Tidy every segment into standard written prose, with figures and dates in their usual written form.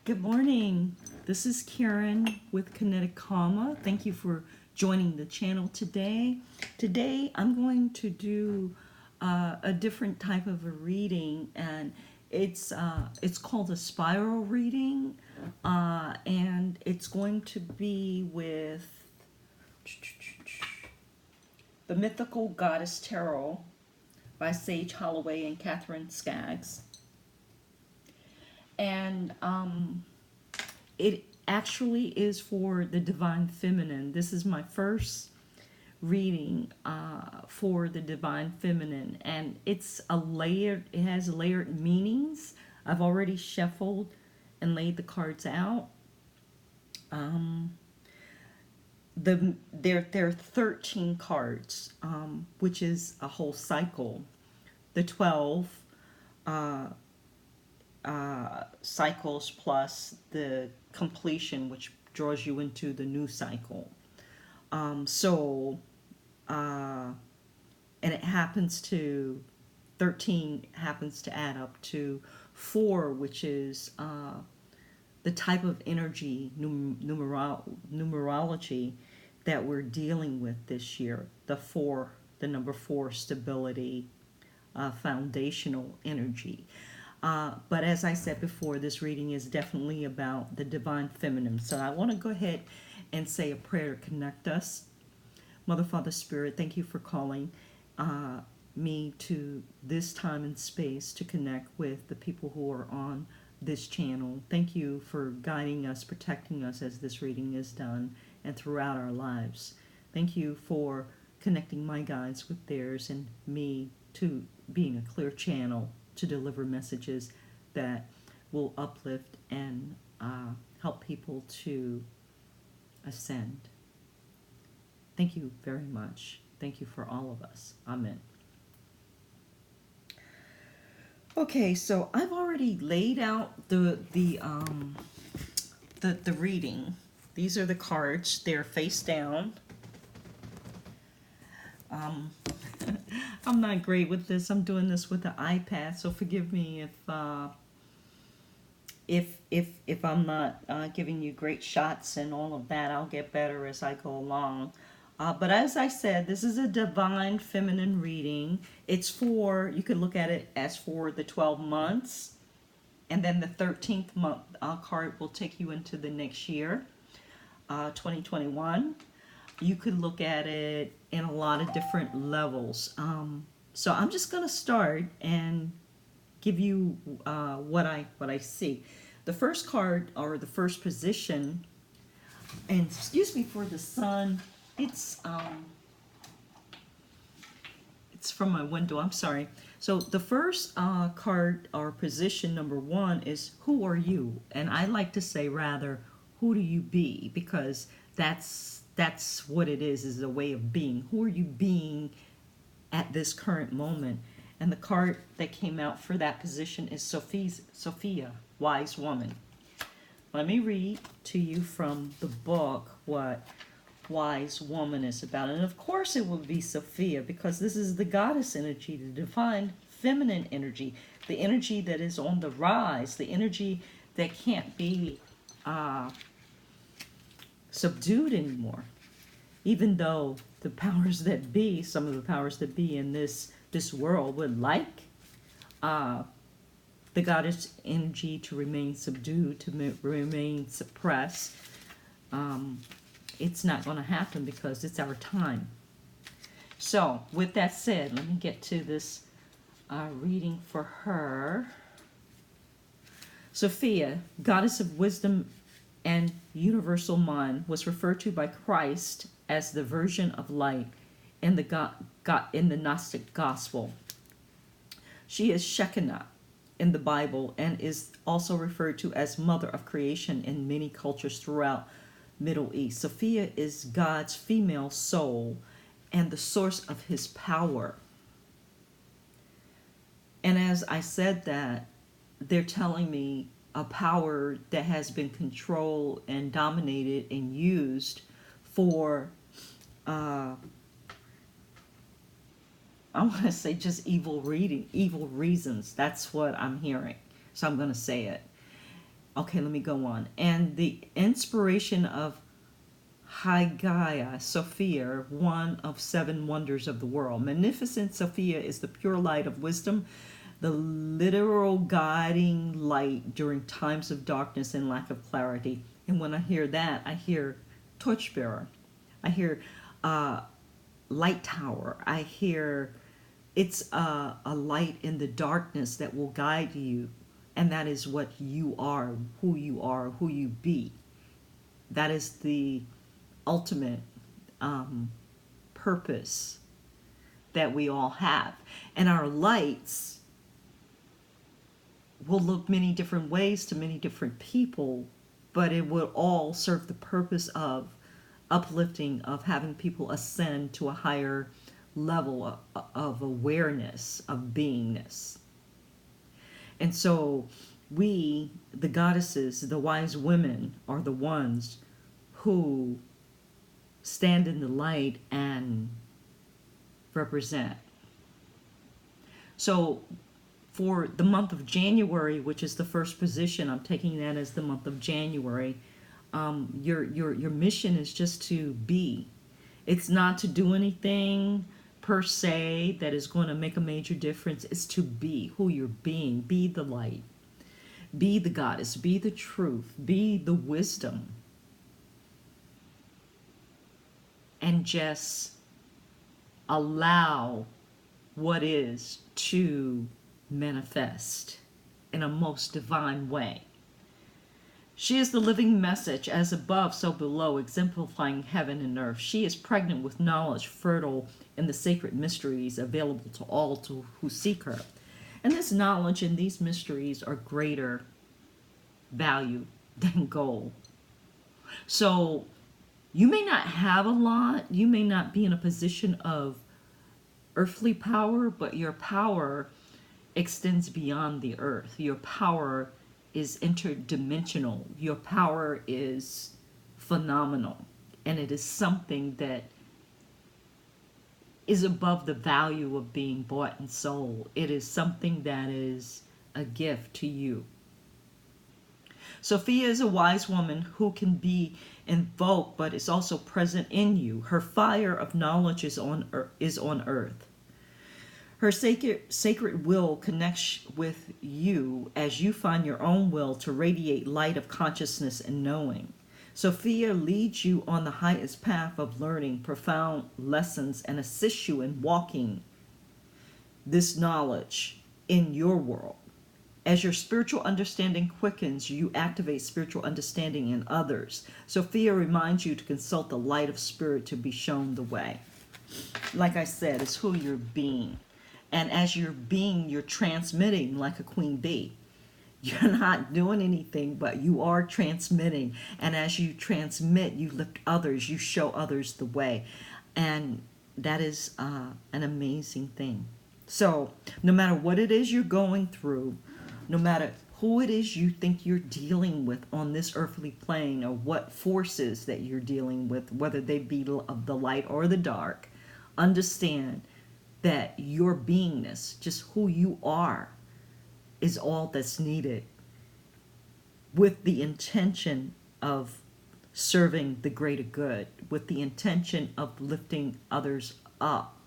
Good morning. This is Karen with Kinetic Karma. Thank you for joining the channel today. Today I'm going to do a different type of a reading, and it's called a spiral reading, and it's going to be with the Mythical Goddess Tarot by Sage Holloway and Catherine Skaggs. And it actually is for the divine feminine. This is my first reading for the divine feminine, and it has layered meanings. I've already shuffled and laid the cards out. There are 13 cards, which is a whole cycle. The 12 cycles plus the completion, which draws you into the new cycle. And it happens to 13 happens to add up to 4, which is the type of energy numerology that we're dealing with this year. The number 4, stability, foundational energy. But as I said before, this reading is definitely about the divine feminine. So I want to go ahead and say a prayer to connect us. Mother, Father, Spirit, thank you for calling me to this time and space to connect with the people who are on this channel. Thank you for guiding us, protecting us as this reading is done and throughout our lives. Thank you for connecting my guides with theirs and me to being a clear channel to deliver messages that will uplift and help people to ascend. Thank you very much. Thank you for all of us. Amen. Okay, so I've already laid out the reading. These are the cards. They're face down. I'm not great with this. I'm doing this with the iPad, so forgive me if I'm not giving you great shots and all of that. I'll get better as I go along. But as I said, this is a divine feminine reading. It's for, you could look at it as for the 12 months, and then the 13th month card will take you into the next year, 2021. You could look at it in a lot of different levels. So I'm just going to start and give you what I see. The first card, or the first position, and excuse me for the sun. It's from my window. I'm sorry. So the first card, or position number 1, is who are you? And I like to say rather, who do you be? Because that's what it is a way of being. Who are you being at this current moment? And the card that came out for that position is Sophia, wise woman. Let me read to you from the book what wise woman is about. And of course it will be Sophia, because this is the goddess energy, the divine feminine energy, the energy that is on the rise, the energy that can't be subdued anymore. Even though the powers that be, some of the powers that be in this world would like the goddess energy to remain subdued, to remain suppressed, it's not going to happen because it's our time. So with that said, let me get to this reading for her. Sophia, goddess of wisdom and universal mind, was referred to by Christ as the Virgin of Light in the Gnostic Gospel. She is Shekinah in the Bible and is also referred to as Mother of Creation in many cultures throughout Middle East. Sophia is God's female soul and the source of his power. And as I said that, they're telling me a power that has been controlled and dominated and used for I want to say just evil reasons. That's what I'm hearing. So I'm going to say it. Okay, let me go on. And the inspiration of Hagia Sophia, one of seven wonders of the world. Magnificent Sophia is the pure light of wisdom, the literal guiding light during times of darkness and lack of clarity. And when I hear that, I hear torchbearer. I hear light tower. I hear it's a light in the darkness that will guide you. And that is what you are, who you be. That is the ultimate purpose that we all have. And our lights will look many different ways to many different people, but it will all serve the purpose of uplifting, of having people ascend to a higher level of awareness, of beingness. And so we, the goddesses, the wise women, are the ones who stand in the light and represent. So for the month of January, which is the first position, I'm taking that as the month of January. Your mission is just to be. It's not to do anything per se that is going to make a major difference. It's to be who you're being. Be the light. Be the goddess. Be the truth. Be the wisdom. And just allow what is to manifest in a most divine way. She is the living message, as above, so below, exemplifying heaven and earth. She is pregnant with knowledge, fertile in the sacred mysteries available to all who seek her. And this knowledge and these mysteries are greater value than gold. So you may not have a lot, you may not be in a position of earthly power, but your power extends beyond the earth. Your power is interdimensional. Your power is phenomenal. And it is something that is above the value of being bought and sold. It is something that is a gift to you. Sophia is a wise woman who can be invoked, but is also present in you. Her fire of knowledge is on earth. Her sacred will connects with you as you find your own will to radiate light of consciousness and knowing. Sophia leads you on the highest path of learning profound lessons and assists you in walking this knowledge in your world. As your spiritual understanding quickens, you activate spiritual understanding in others. Sophia reminds you to consult the light of spirit to be shown the way. Like I said, it's who you're being. And as you're being, you're transmitting like a queen bee. You're not doing anything, but you are transmitting. And as you transmit, you lift others, you show others the way. And that is an amazing thing. So no matter what it is you're going through, no matter who it is you think you're dealing with on this earthly plane, or what forces that you're dealing with, whether they be of the light or the dark, understand that your beingness, just who you are, is all that's needed, with the intention of serving the greater good, with the intention of lifting others up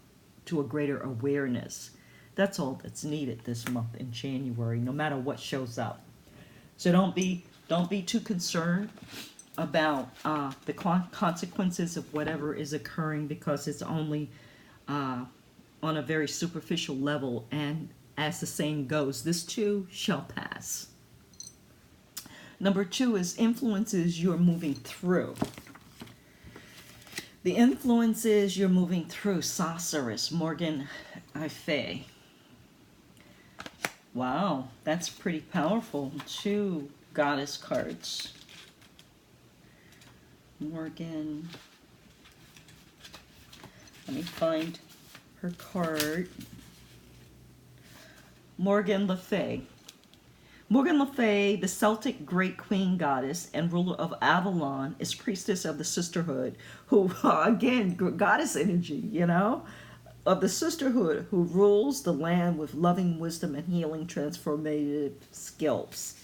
to a greater awareness. That's all that's needed this month in January, no matter what shows up. So don't be too concerned about the consequences of whatever is occurring, because it's only on a very superficial level, and as the saying goes, this too shall pass. Number 2 is influences you're moving through. The influences you're moving through, Sorceress, Morgan Fay. Wow, that's pretty powerful. 2 goddess cards. Morgan. Let me find her card. Morgan Le Fay. Morgan Le Fay, the Celtic great queen goddess and ruler of Avalon, is priestess of the sisterhood, who, again, goddess energy, of the sisterhood, who rules the land with loving wisdom and healing transformative skills.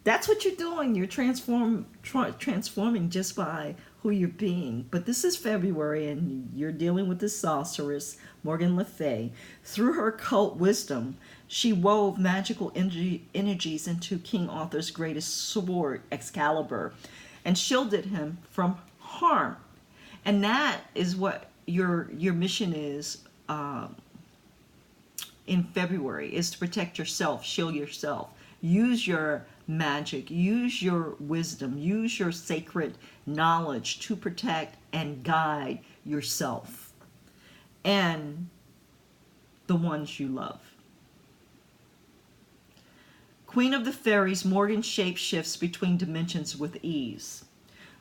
That's what you're doing. You're transforming just by who you're being. But this is February, and you're dealing with the sorceress, Morgan Le Fay. Through her occult wisdom, she wove magical energies into King Arthur's greatest sword, Excalibur, and shielded him from harm. And that is what your mission is in February, is to protect yourself, shield yourself. Use your magic, use your wisdom, use your sacred knowledge to protect and guide yourself and the ones you love. Queen of the Fairies, Morgan shapeshifts between dimensions with ease.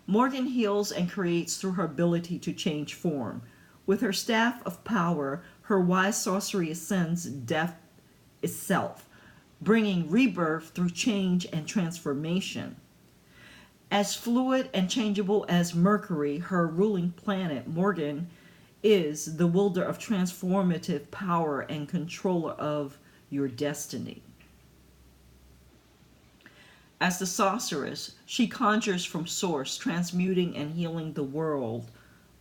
Morgan heals and creates through her ability to change form. With her staff of power, her wise sorcery ascends death itself, bringing rebirth through change and transformation. As fluid and changeable as Mercury, her ruling planet, Morgan is the wielder of transformative power and controller of your destiny. As the sorceress, she conjures from source, transmuting and healing the world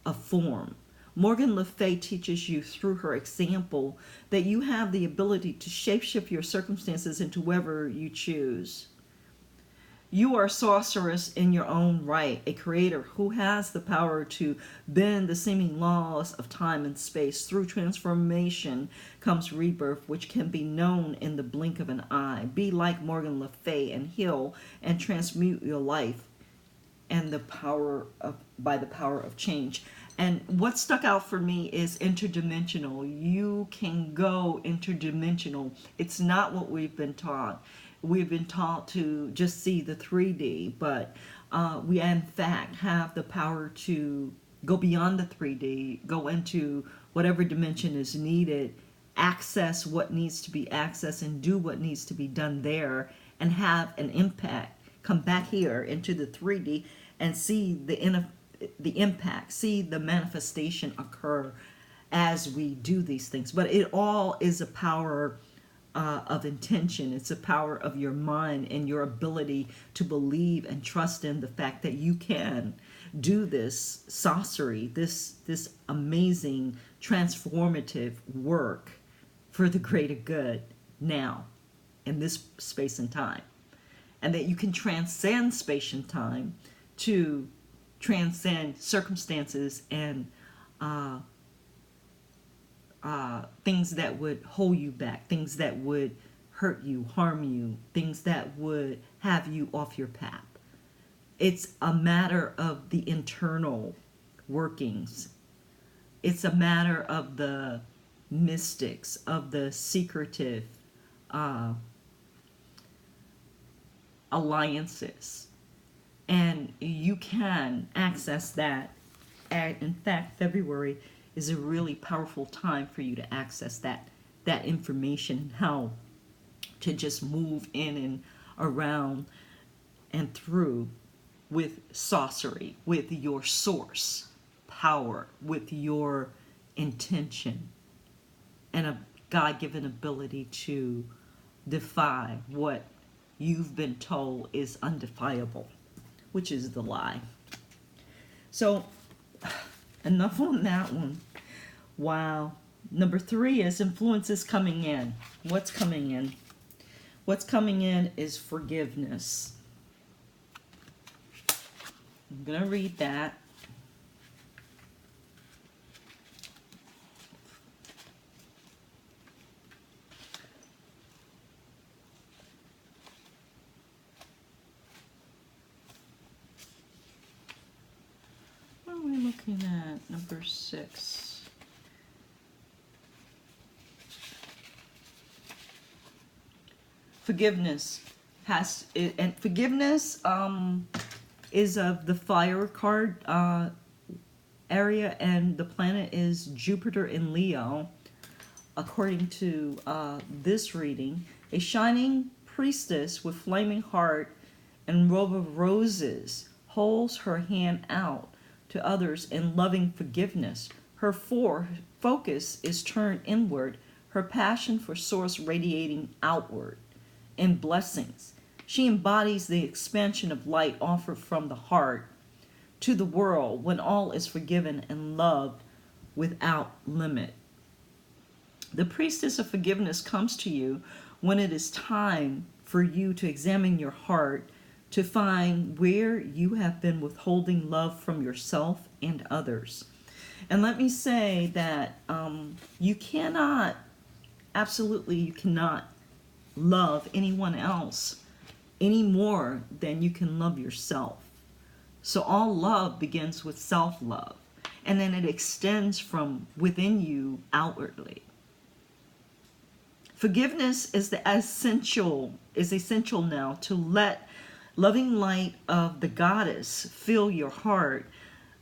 of form. Morgan Le Fay teaches you through her example that you have the ability to shapeshift your circumstances into whoever you choose. You are a sorceress in your own right, a creator who has the power to bend the seeming laws of time and space. Through transformation comes rebirth, which can be known in the blink of an eye. Be like Morgan Le Fay and heal and transmute your life and by the power of change. And what stuck out for me is interdimensional. You can go interdimensional. It's not what we've been taught. We've been taught to just see the 3D, but we in fact have the power to go beyond the 3D, go into whatever dimension is needed, access what needs to be accessed and do what needs to be done there, and have an impact. Come back here into the 3D and see the impact, see the manifestation occur as we do these things. But it all is a power of intention. It's a power of your mind and your ability to believe and trust in the fact that you can do this sorcery, this amazing transformative work for the greater good now in this space and time. And that you can transcend space and time to transcend circumstances and things that would hold you back, things that would hurt you, harm you, things that would have you off your path. It's a matter of the internal workings. It's a matter of the mystics, of the secretive alliances. And you can access that. And in fact, February is a really powerful time for you to access that information and how to just move in and around and through with sorcery, with your source power, with your intention, and a God-given ability to defy what you've been told is undefiable, which is the lie. So enough on that one. Wow. Number 3 is influences coming in. What's coming in? What's coming in is forgiveness. I'm going to read that. What are we looking at? Number 6. Forgiveness is of the fire card area, and the planet is Jupiter in Leo. According to this reading, a shining priestess with flaming heart and robe of roses holds her hand out to others in loving forgiveness. Her focus is turned inward, her passion for source radiating outward in blessings. She embodies the expansion of light offered from the heart to the world when all is forgiven and loved without limit. The priestess of forgiveness comes to you when it is time for you to examine your heart to find where you have been withholding love from yourself and others. And let me say that you cannot, absolutely, you cannot love anyone else any more than you can love yourself. So all love begins with self-love, and then it extends from within you outwardly. Forgiveness is essential now to let loving light of the goddess fill your heart.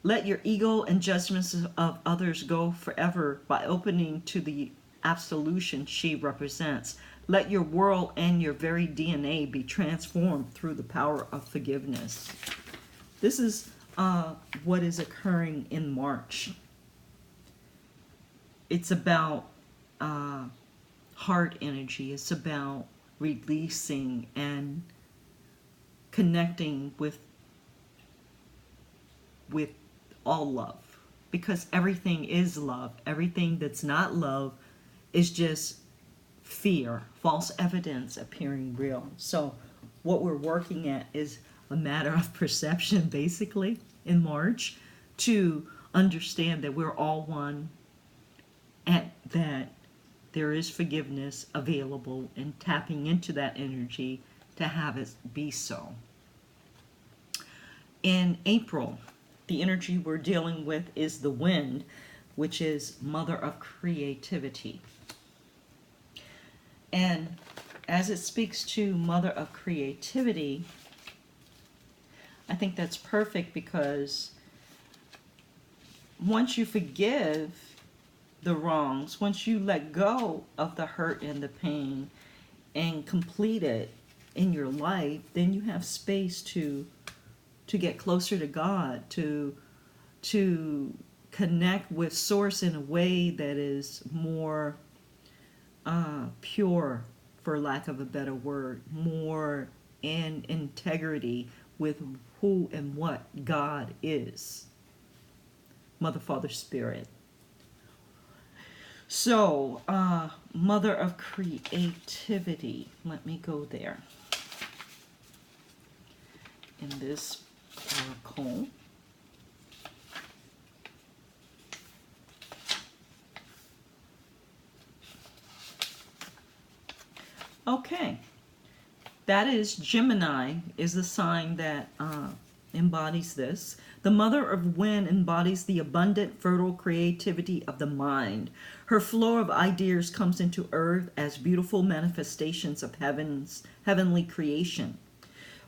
Let your ego and judgments of others go forever by opening to the absolution she represents. Let your world and your very DNA be transformed through the power of forgiveness. This is what is occurring in March. It's about heart energy. It's about releasing and connecting with all love, because everything is love. Everything that's not love is just fear, false evidence appearing real. So what we're working at is a matter of perception, basically, in March, to understand that we're all one and that there is forgiveness available, and tapping into that energy to have it be so. In April, the energy we're dealing with is the wind, which is mother of creativity. And as it speaks to mother of creativity, I think that's perfect, because once you forgive the wrongs, once you let go of the hurt and the pain and complete it in your life, then you have space to get closer to God, to connect with Source in a way that is more pure, for lack of a better word, more in integrity with who and what God is. Mother, Father, Spirit. So, mother of creativity. Let me go there. In this oracle. Okay. That is Gemini, is the sign that embodies this. The mother of wind embodies the abundant, fertile creativity of the mind. Her flow of ideas comes into earth as beautiful manifestations of heavenly creation.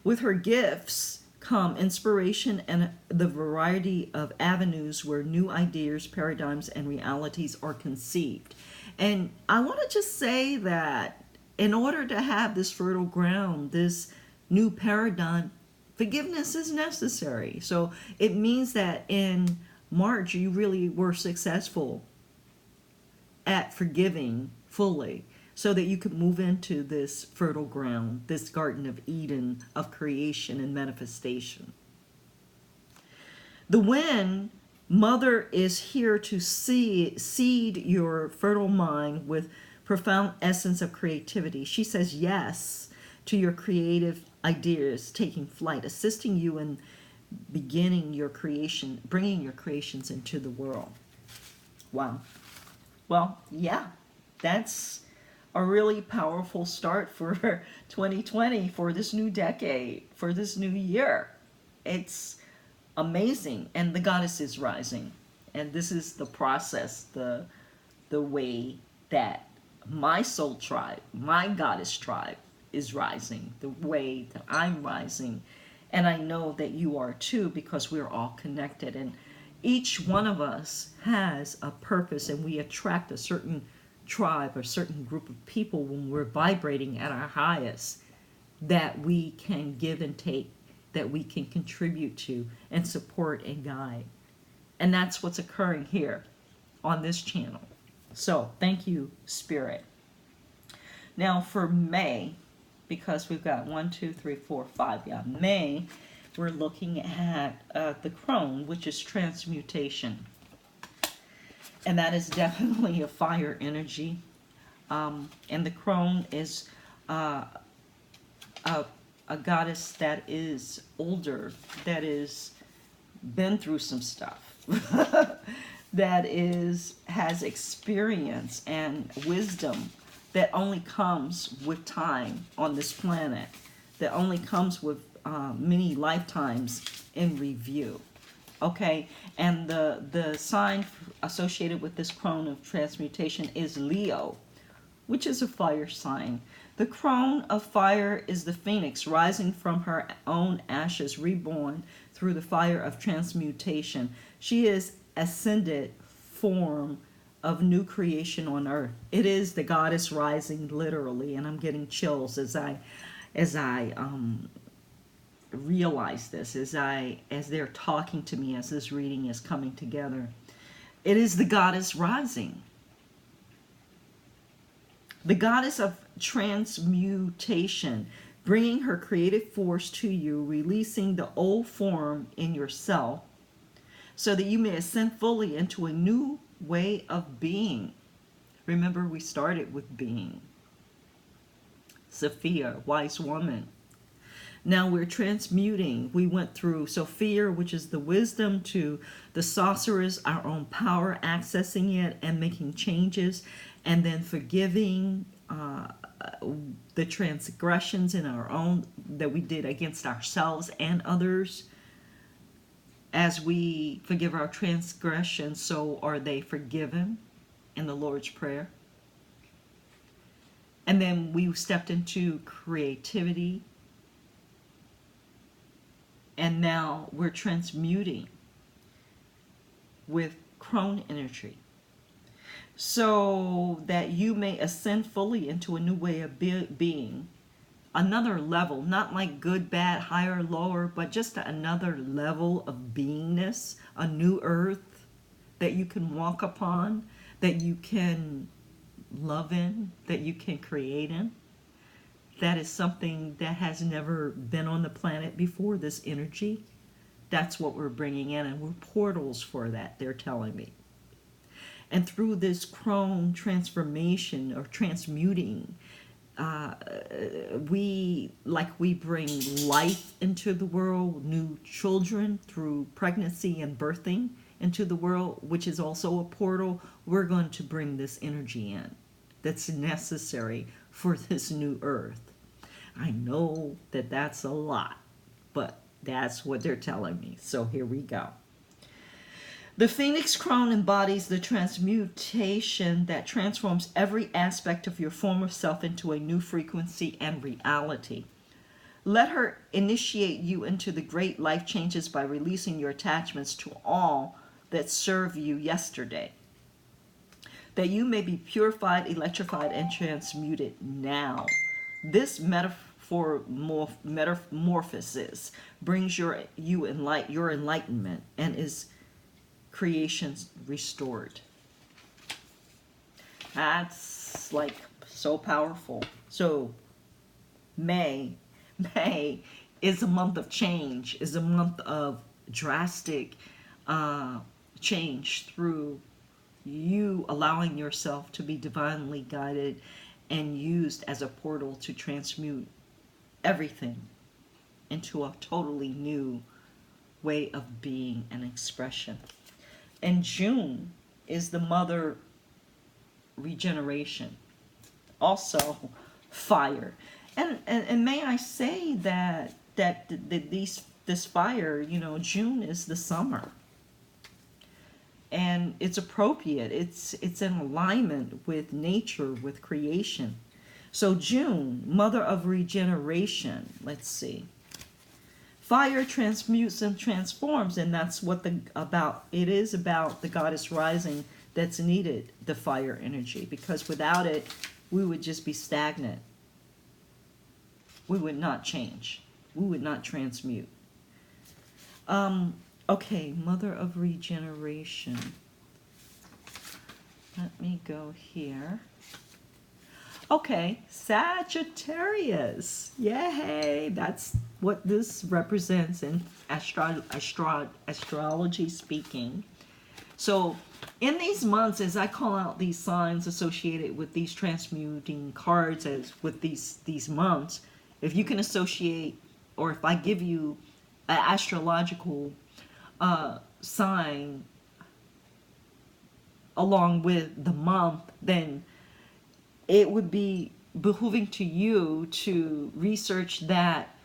With her gifts come inspiration and the variety of avenues where new ideas, paradigms, and realities are conceived. And I want to just say that in order to have this fertile ground, this new paradigm, forgiveness is necessary. So it means that in March, you really were successful at forgiving fully, so that you could move into this fertile ground, this Garden of Eden of creation and manifestation. The wind mother is here to seed your fertile mind with profound essence of creativity. She says yes to your creative ideas taking flight, assisting you in beginning your creation, bringing your creations into the world. Wow. Well, yeah, that's a really powerful start for 2020, for this new decade, for this new year. It's amazing. And the goddess is rising. And this is the process, the way that my soul tribe, my goddess tribe is rising, the way that I'm rising. And I know that you are too, because we're all connected. And each one of us has a purpose, and we attract a certain tribe or certain group of people when we're vibrating at our highest, that we can give and take, that we can contribute to and support and guide. And that's what's occurring here on this channel. So thank you, Spirit. Now for May, because we've got 1, 2, 3, 4, 5. Yeah, May, we're looking at the crone, which is transmutation. And that is definitely a fire energy. And the crone is a goddess that is older, that is been through some stuff, that has experience and wisdom that only comes with time on this planet, that only comes with many lifetimes in review. Okay, and the sign associated with this crone of transmutation is Leo, which is a fire sign. The crone of fire is the phoenix rising from her own ashes, reborn through the fire of transmutation. She is ascended form of new creation on earth. It is the goddess rising, literally, and I'm getting chills as I realize this, as they're talking to me, as this reading is coming together. It is the goddess rising, the goddess of transmutation, bringing her creative force to you, releasing the old form in yourself so that you may ascend fully into a new way of being. Remember, we started with being. Sophia, wise woman. Now we're transmuting. We went through Sophia, which is the wisdom, to the sorceress, our own power, accessing it and making changes, and then forgiving the transgressions in our own that we did against ourselves and others. As we forgive our transgressions, so are they forgiven in the Lord's Prayer. And then we stepped into creativity. And now we're transmuting with crone energy, so that you may ascend fully into a new way of being. Another level, not like good, bad, higher, lower, but just another level of beingness, a new earth that you can walk upon, that you can love in, that you can create in. That is something that has never been on the planet before, this energy. That's what we're bringing in, and we're portals for that, they're telling me. And through this crone transformation or transmuting, we bring life into the world, new children through pregnancy and birthing into the world, which is also a portal. We're going to bring this energy in that's necessary for this new earth. I know that that's a lot, but that's what they're telling me. So here we go. The Phoenix Crone embodies the transmutation that transforms every aspect of your former self into a new frequency and reality. Let her initiate you into the great life changes by releasing your attachments to all that served you yesterday, that you may be purified, electrified, and transmuted now. This metamorphosis brings your enlightenment and is creation's restored. That's like so powerful. So May is a month of change, is a month of drastic change through you allowing yourself to be divinely guided and used as a portal to transmute everything into a totally new way of being and expression. And June is the mother regeneration, also fire. And may I say that this fire, June is the summer. And it's appropriate. It's in alignment with nature, with creation. So June, mother of regeneration. Let's see. Fire transmutes and transforms, and that's what it is about the goddess rising that's needed, the fire energy, because without it, we would just be stagnant. We would not change. We would not transmute. Okay, mother of regeneration. Let me go here. Okay, Sagittarius. Yay! That's what this represents in astrology speaking. So, in these months, as I call out these signs associated with these transmuting cards, as with these months, if you can associate, or if I give you an astrological sign along with the month, then it would be behooving to you to research that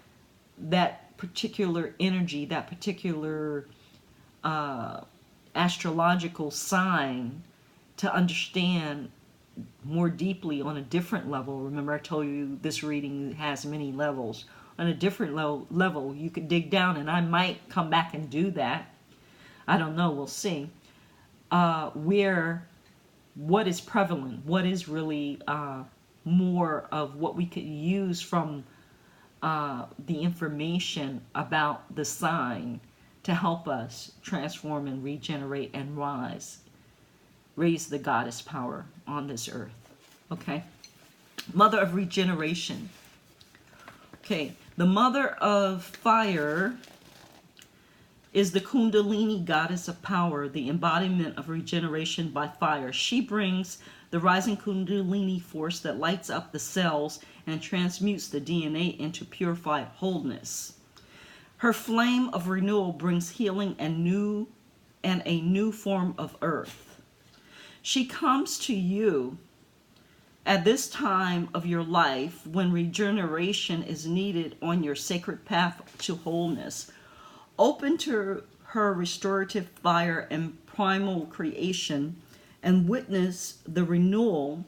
particular energy, that particular astrological sign, to understand more deeply on a different level. Remember, I told you this reading has many levels. On a different level, you could dig down, and I might come back and do that. I don't know. We'll see. Where what is prevalent, what is really more of what we could use from the information about the sign to help us transform and regenerate and raise the goddess power on this earth. Okay, mother of regeneration. Okay, the mother of fire is the Kundalini goddess of power, the embodiment of regeneration by fire. She brings the rising Kundalini force that lights up the cells and transmutes the DNA into purified wholeness. Her flame of renewal brings healing and a new form of earth. She comes to you at this time of your life when regeneration is needed on your sacred path to wholeness. Open to her restorative fire and primal creation, and witness the renewal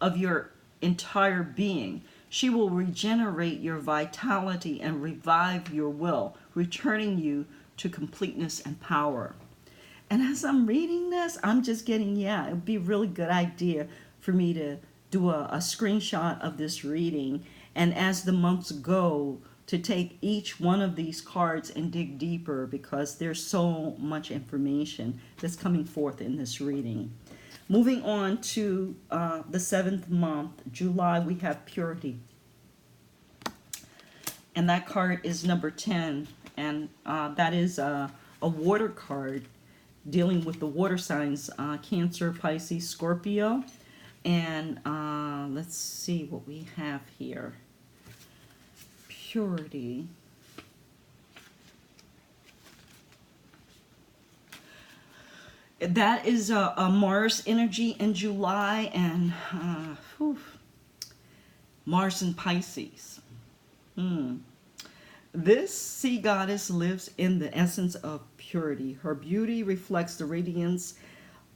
of your entire being. She will regenerate your vitality and revive your will, returning you to completeness and power. And as I'm reading this, I'm just getting, it would be a really good idea for me to do a screenshot of this reading. And as the months go, to take each one of these cards and dig deeper, because there's so much information that's coming forth in this reading. Moving on to the 7th month, July, we have purity. And that card is number 10. And that is a water card dealing with the water signs, Cancer, Pisces, Scorpio. And let's see what we have here. Purity. That is a Mars energy in July, and Mars in Pisces. This sea goddess lives in the essence of purity. Her beauty reflects the radiance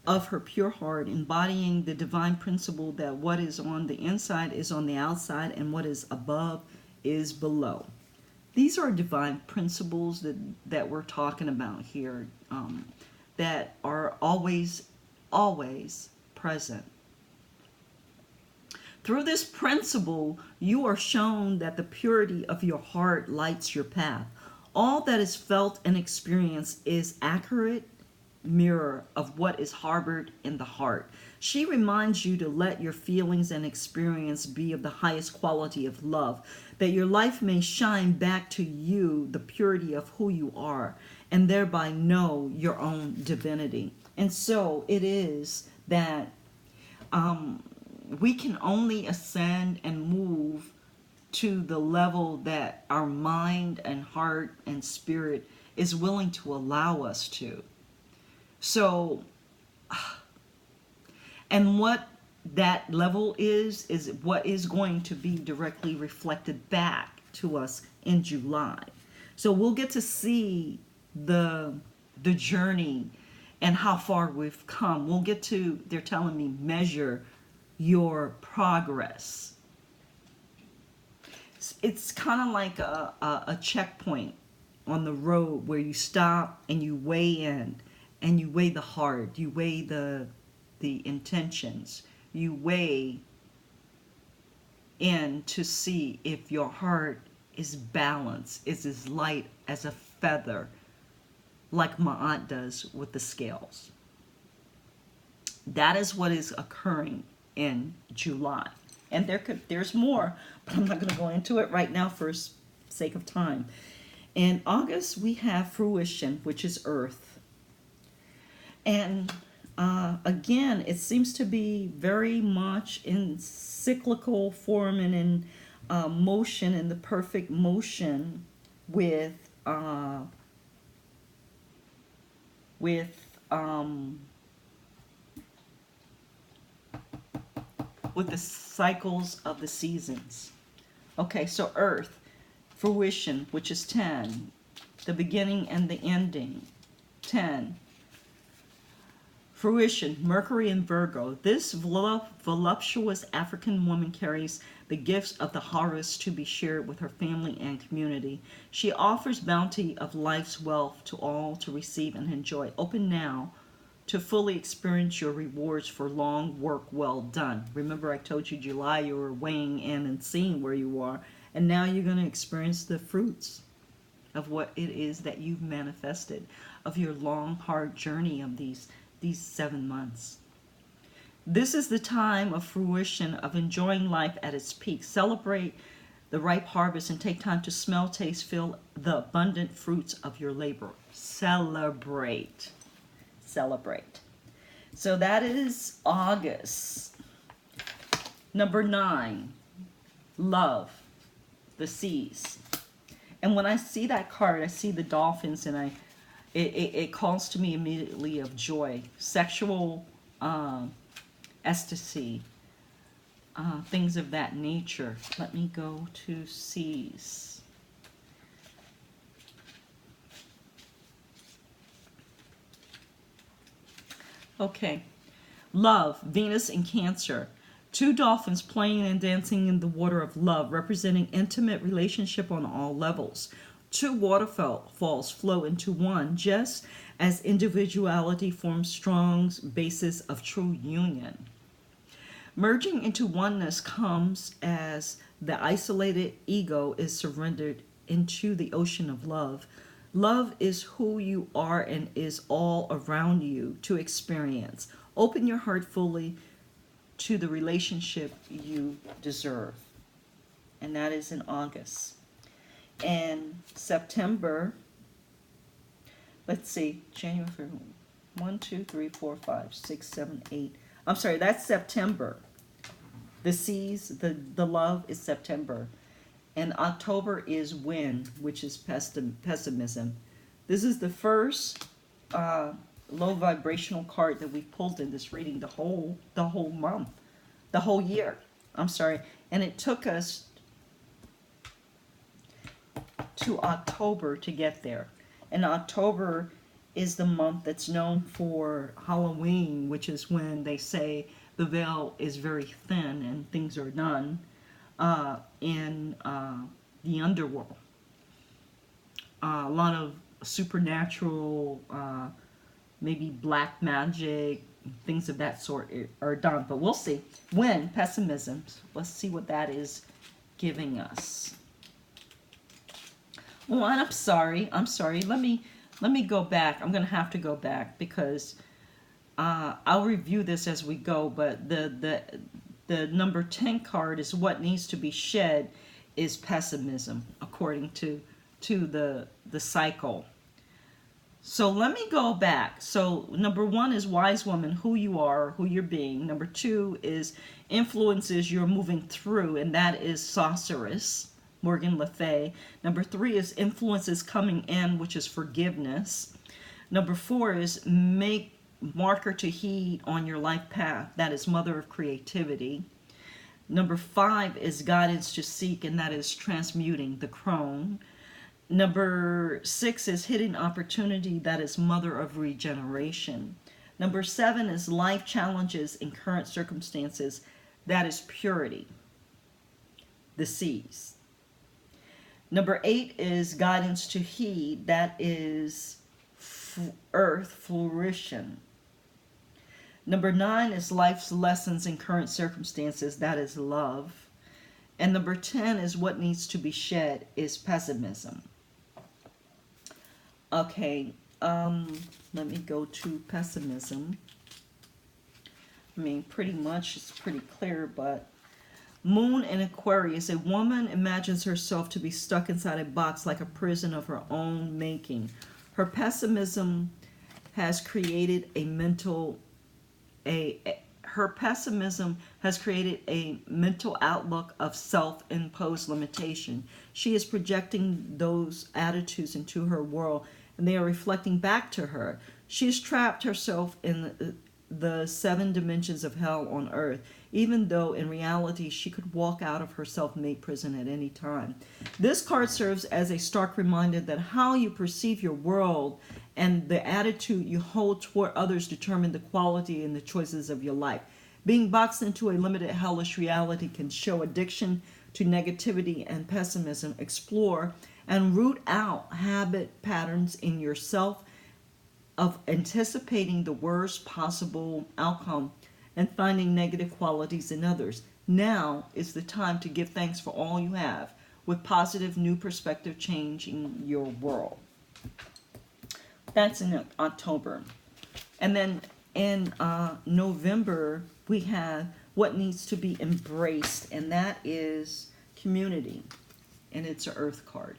of her pure heart, embodying the divine principle that what is on the inside is on the outside, and what is above is below. These are divine principles that we're talking about here, that are always present. Through this principle, you are shown that the purity of your heart lights your path. All that is felt and experienced is accurate mirror of what is harbored in the heart. She reminds you to let your feelings and experience be of the highest quality of love, that your life may shine back to you the purity of who you are, and thereby know your own divinity. And so it is that we can only ascend and move to the level that our mind and heart and spirit is willing to allow us to. So, and what that level is what is going to be directly reflected back to us in July. So we'll get to see the journey and how far we've come. We'll get to, they're telling me, measure your progress. It's kind of like a checkpoint on the road where you stop and you weigh in, and you weigh the heart, you weigh the intentions, you weigh in to see if your heart is balanced, is as light as a feather, like my aunt does with the scales. That is what is occurring in July. And there's more, but I'm not going to go into it right now for sake of time. In August, we have fruition, which is earth. And again, it seems to be very much in cyclical form and in motion, in the perfect motion with uh, with um, with the cycles of the seasons. Okay, so earth, fruition, which is 10, the beginning and the ending, 10. Fruition, Mercury and Virgo. This voluptuous African woman carries the gifts of the harvest to be shared with her family and community. She offers bounty of life's wealth to all to receive and enjoy. Open now to fully experience your rewards for long work well done. Remember, I told you July you were weighing in and seeing where you are, and now you're going to experience the fruits of what it is that you've manifested, of your long, hard journey of these 7 months. This is the time of fruition, of enjoying life at its peak. Celebrate the ripe harvest and take time to smell, taste, feel the abundant fruits of your labor. Celebrate. Celebrate. So that is August. Number 9, love, the seas. And when I see that card, I see the dolphins, and it calls to me immediately of joy, sexual ecstasy, things of that nature. Let me go to seas. Okay, love, Venus and Cancer. 2 dolphins playing and dancing in the water of love, representing intimate relationship on all levels. 2 waterfalls flow into one, just as individuality forms strong basis of true union. Merging into oneness comes as the isolated ego is surrendered into the ocean of love. Love is who you are and is all around you to experience. Open your heart fully to the relationship you deserve. And that is in August. And September, let's see, January, 1, 2, 3, 4, 5, 6, 7, 8. I'm sorry, that's September. The seas, the love is September. And October is wind, which is pessimism. This is the first low vibrational card that we pulled in this reading the whole month, the whole year. I'm sorry. And it took us to October to get there. And October is the month that's known for Halloween, which is when they say the veil is very thin and things are done in the underworld. A lot of supernatural, maybe black magic, things of that sort are done. But we'll see. When pessimism, let's see what that is giving us. Oh, and I'm sorry. Let me go back. I'm going to have to go back because I'll review this as we go. But the number 10 card is what needs to be shed is pessimism, according to the cycle. So let me go back. So number 1 is wise woman, who you are, who you're being. Number 2 is influences you're moving through, and that is sorceress, Morgan Le Fay. Number 3 is influences coming in, which is forgiveness. Number 4 is make marker to heed on your life path. That is mother of creativity. Number 5 is guidance to seek, and that is transmuting, the crone. Number 6 is hidden opportunity. That is mother of regeneration. Number 7 is life challenges in current circumstances. That is purity, the seas. Number 8 is guidance to heed. That is earth, fruition. Number 9 is life's lessons in current circumstances. That is love. And number 10 is what needs to be shed is pessimism. Okay, let me go to pessimism. I mean, pretty much it's pretty clear, but Moon in Aquarius, a woman imagines herself to be stuck inside a box like a prison of her own making. Her pessimism has created a mental her pessimism has created a mental outlook of self-imposed limitation. She is projecting those attitudes into her world, and they are reflecting back to her. She has trapped herself in the 7 dimensions of hell on earth, even though in reality she could walk out of her self-made prison at any time. This card serves as a stark reminder that how you perceive your world and the attitude you hold toward others determine the quality and the choices of your life. Being boxed into a limited hellish reality can show addiction to negativity and pessimism. Explore and root out habit patterns in yourself of anticipating the worst possible outcome and finding negative qualities in others. Now is the time to give thanks for all you have, with positive new perspective changing your world. That's in October. And then in November, we have what needs to be embraced, and that is community. And it's an earth card.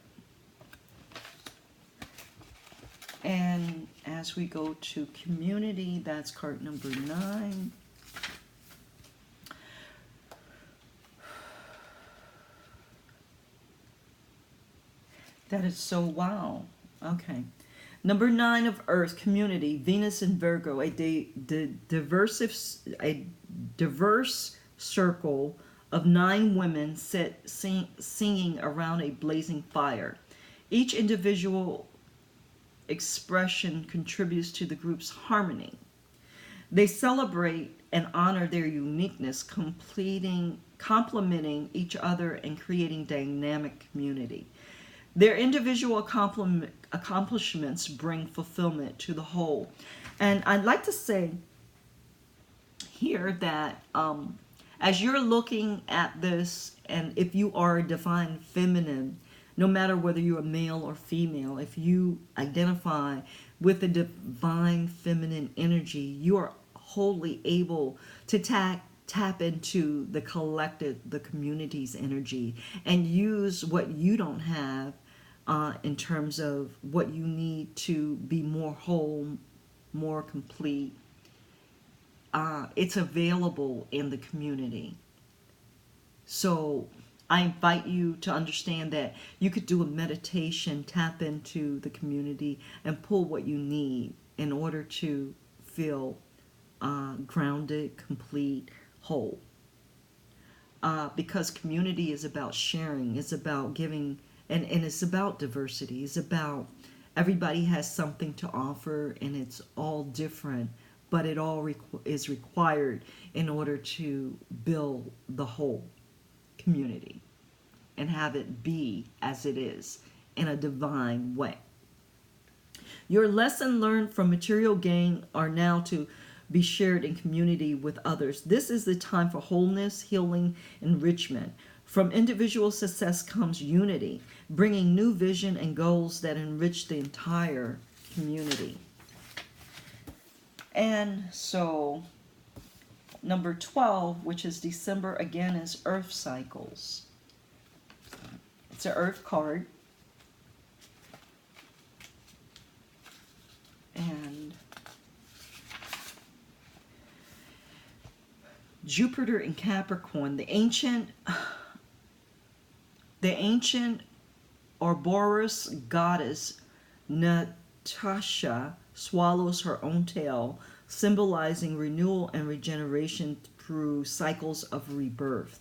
And as we go to community, that's card number 9. That is so wow. Okay. Number 9 of Earth, community, Venus in Virgo, a diverse circle of 9 women singing around a blazing fire. Each individual expression contributes to the group's harmony. They celebrate and honor their uniqueness, complementing each other and creating dynamic community. Their individual accomplishments bring fulfillment to the whole. And I'd like to say here that as you're looking at this, and if you are a divine feminine, no matter whether you're a male or female, if you identify with the divine feminine energy, you are wholly able to tap into the collective, the community's energy, and use what you don't have in terms of what you need to be more whole, more complete. It's available in the community. So I invite you to understand that you could do a meditation, tap into the community, and pull what you need in order to feel grounded, complete, whole. Because community is about sharing, it's about giving, and it's about diversity. It's about everybody has something to offer, and it's all different, but it all is required in order to build the whole community and have it be as it is in a divine way. Your lesson learned from material gain are now to be shared in community with others. This is the time for wholeness, healing, enrichment. From individual success comes unity, bringing new vision and goals that enrich the entire community. And so, number 12, which is December, again, is Earth Cycles. It's an Earth card. And Jupiter in Capricorn, the ancient Ouroboros goddess Natasha swallows her own tail, symbolizing renewal and regeneration through cycles of rebirth.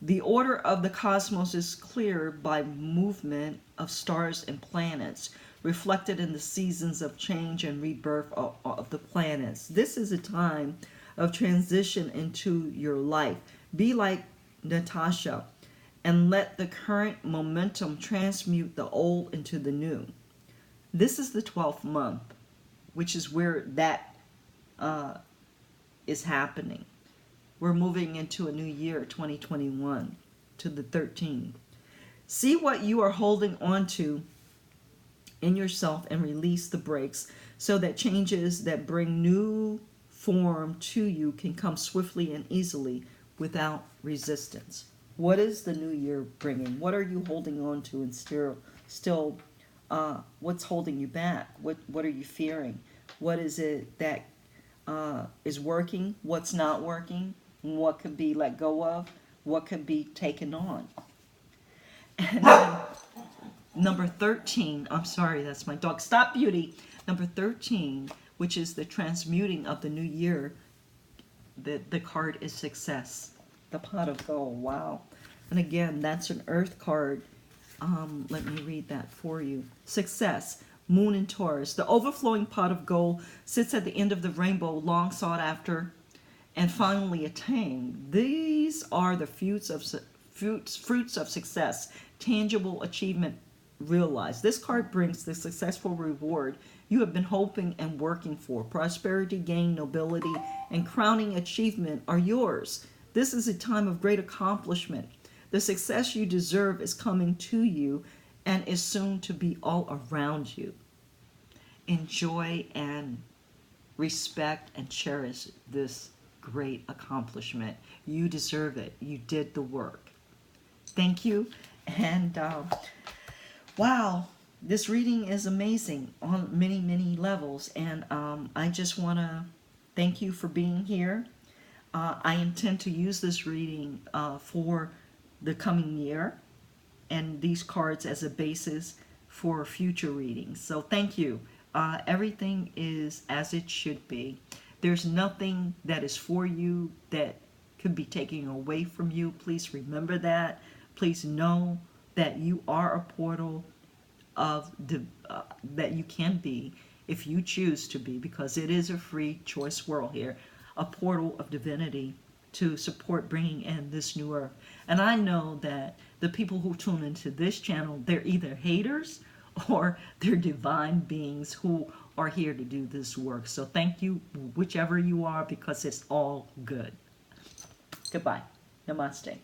The order of the cosmos is clear by movement of stars and planets, reflected in the seasons of change and rebirth of the planets. This is a time of transition into your life. Be like Natasha and let the current momentum transmute the old into the new. This is the 12th month, which is where that is happening. We're moving into a new year, 2021, to the 13th. See what you are holding on to in yourself and release the brakes so that changes that bring new form to you can come swiftly and easily without resistance. What is the new year bringing? What are you holding on to and still what's holding you back? What are you fearing? What is it that is working? What's not working? What could be let go of? What could be taken on? And then number 13, I'm sorry, that's my dog. Stop, Beauty. Number 13, which is the transmuting of the new year. The card is success. The pot of gold. Wow. And again, that's an earth card. Let me read that for you. Success. Moon and Taurus. The overflowing pot of gold sits at the end of the rainbow, long sought after and finally attained. These are the fruits of success, tangible achievement realized. This card brings the successful reward you have been hoping and working for. Prosperity, gain, nobility, and crowning achievement are yours. This is a time of great accomplishment. The success you deserve is coming to you and is soon to be all around you. Enjoy and respect and cherish this great accomplishment. You deserve it. You did the work. Thank you. And wow, this reading is amazing on many, many levels. And I just want to thank you for being here. I intend to use this reading for the coming year and these cards as a basis for future readings. So thank you. Everything is as it should be. There's nothing that is for you that could be taken away from you. Please remember that. Please know that you are a portal of that you can be if you choose to be, because it is a free choice world here, a portal of divinity to support bringing in this new earth. And I know that the people who tune into this channel, they're either haters or they're divine beings who are here to do this work. So thank you, whichever you are, because it's all good. Goodbye. Namaste.